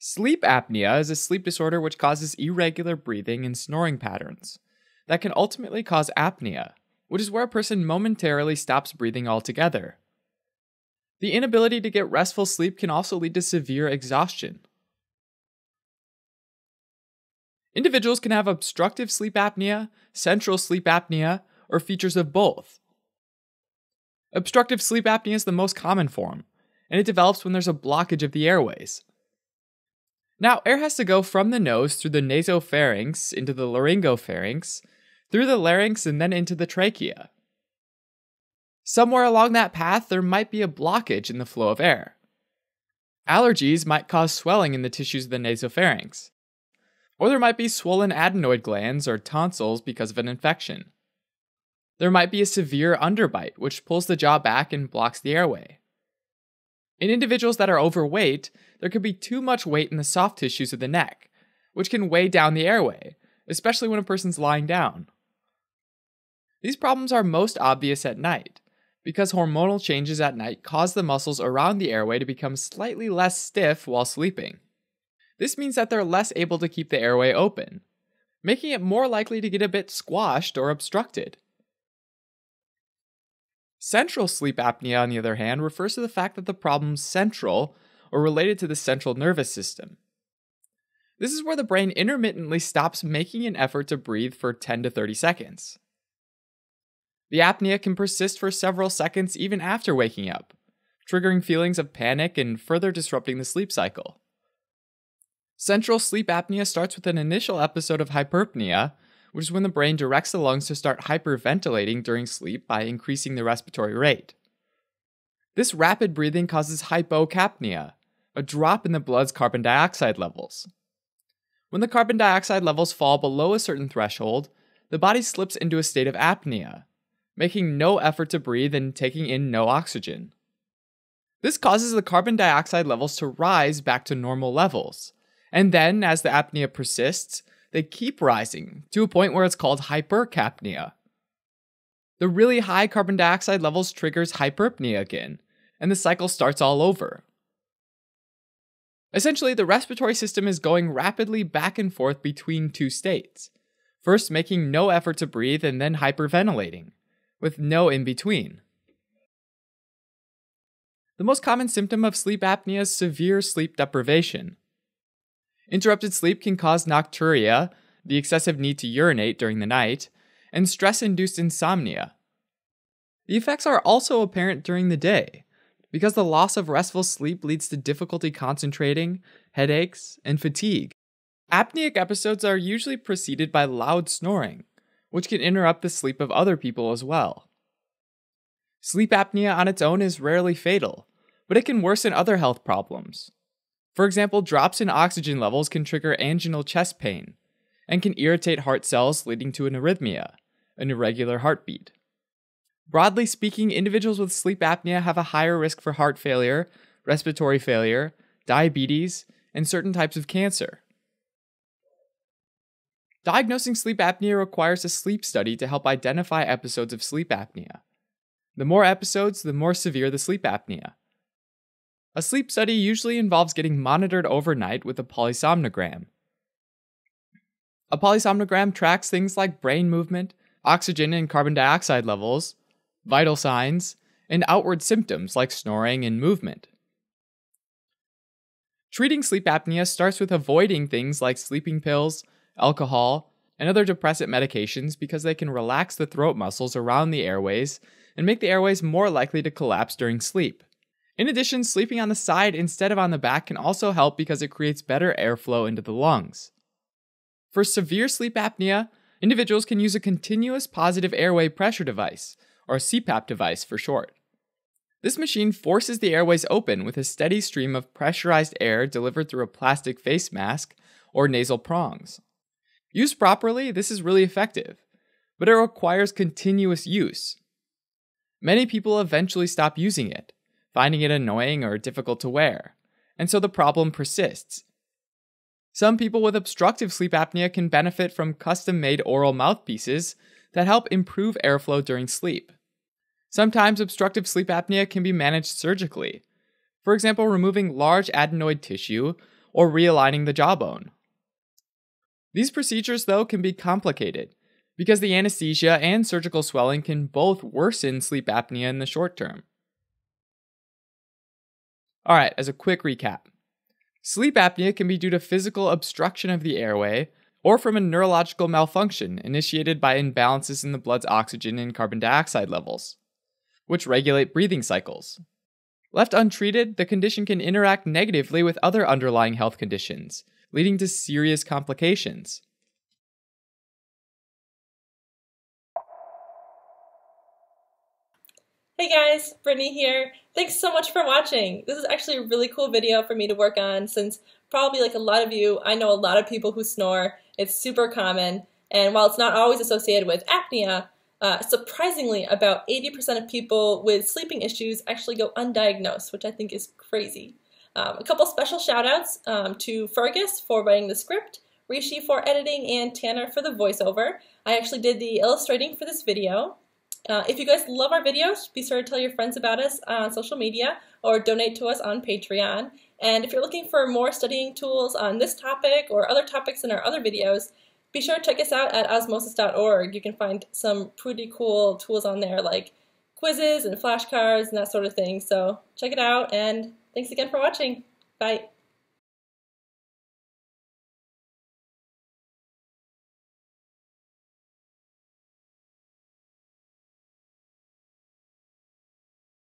Sleep apnea is a sleep disorder which causes irregular breathing and snoring patterns that can ultimately cause apnea, which is where a person momentarily stops breathing altogether. The inability to get restful sleep can also lead to severe exhaustion. Individuals can have obstructive sleep apnea, central sleep apnea, or features of both. Obstructive sleep apnea is the most common form, and it develops when there's a blockage of the airways. Now, air has to go from the nose through the nasopharynx into the laryngopharynx, through the larynx, and then into the trachea. Somewhere along that path, there might be a blockage in the flow of air. Allergies might cause swelling in the tissues of the nasopharynx, or there might be swollen adenoid glands or tonsils because of an infection. There might be a severe underbite, which pulls the jaw back and blocks the airway. In individuals that are overweight, there could be too much weight in the soft tissues of the neck, which can weigh down the airway, especially when a person's lying down. These problems are most obvious at night, because hormonal changes at night cause the muscles around the airway to become slightly less stiff while sleeping. This means that they're less able to keep the airway open, making it more likely to get a bit squashed or obstructed. Central sleep apnea, on the other hand, refers to the fact that the problem's central or related to the central nervous system. This is where the brain intermittently stops making an effort to breathe for 10 to 30 seconds. The apnea can persist for several seconds even after waking up, triggering feelings of panic and further disrupting the sleep cycle. Central sleep apnea starts with an initial episode of hyperpnea, which is when the brain directs the lungs to start hyperventilating during sleep by increasing the respiratory rate. This rapid breathing causes hypocapnia, a drop in the blood's carbon dioxide levels. When the carbon dioxide levels fall below a certain threshold, the body slips into a state of apnea, making no effort to breathe and taking in no oxygen. This causes the carbon dioxide levels to rise back to normal levels, and then, as the apnea persists, they keep rising to a point where it's called hypercapnia. The really high carbon dioxide levels triggers hyperpnea again, and the cycle starts all over. Essentially, the respiratory system is going rapidly back and forth between two states, first making no effort to breathe and then hyperventilating, with no in-between. The most common symptom of sleep apnea is severe sleep deprivation. Interrupted sleep can cause nocturia, the excessive need to urinate during the night, and stress-induced insomnia. The effects are also apparent during the day, because the loss of restful sleep leads to difficulty concentrating, headaches, and fatigue. Apneic episodes are usually preceded by loud snoring, which can interrupt the sleep of other people as well. Sleep apnea on its own is rarely fatal, but it can worsen other health problems. For example, drops in oxygen levels can trigger anginal chest pain, and can irritate heart cells leading to an arrhythmia, an irregular heartbeat. Broadly speaking, individuals with sleep apnea have a higher risk for heart failure, respiratory failure, diabetes, and certain types of cancer. Diagnosing sleep apnea requires a sleep study to help identify episodes of sleep apnea. The more episodes, the more severe the sleep apnea. A sleep study usually involves getting monitored overnight with a polysomnogram. A polysomnogram tracks things like brain movement, oxygen and carbon dioxide levels, vital signs, and outward symptoms like snoring and movement. Treating sleep apnea starts with avoiding things like sleeping pills, alcohol, and other depressant medications because they can relax the throat muscles around the airways and make the airways more likely to collapse during sleep. In addition, sleeping on the side instead of on the back can also help because it creates better airflow into the lungs. For severe sleep apnea, individuals can use a continuous positive airway pressure device, or CPAP device for short. This machine forces the airways open with a steady stream of pressurized air delivered through a plastic face mask or nasal prongs. Used properly, this is really effective, but it requires continuous use. Many people eventually stop using it, finding it annoying or difficult to wear, and so the problem persists. Some people with obstructive sleep apnea can benefit from custom-made oral mouthpieces that help improve airflow during sleep. Sometimes obstructive sleep apnea can be managed surgically, for example removing large adenoid tissue or realigning the jawbone. These procedures, though, can be complicated because the anesthesia and surgical swelling can both worsen sleep apnea in the short term. Alright, as a quick recap, sleep apnea can be due to physical obstruction of the airway or from a neurological malfunction initiated by imbalances in the blood's oxygen and carbon dioxide levels, which regulate breathing cycles. Left untreated, the condition can interact negatively with other underlying health conditions, leading to serious complications. Hey guys, Brittany here. Thanks so much for watching. This is actually a really cool video for me to work on since probably like a lot of you, I know a lot of people who snore. It's super common, and while it's not always associated with apnea, surprisingly about 80% of people with sleeping issues actually go undiagnosed, which I think is crazy. A couple special shout outs to Fergus for writing the script, Rishi for editing, and Tanner for the voiceover. I actually did the illustrating for this video. If you guys love our videos, be sure to tell your friends about us on social media or donate to us on Patreon. And if you're looking for more studying tools on this topic or other topics in our other videos, be sure to check us out at osmosis.org. You can find some pretty cool tools on there like quizzes and flashcards and that sort of thing. So check it out, and thanks again for watching. Bye.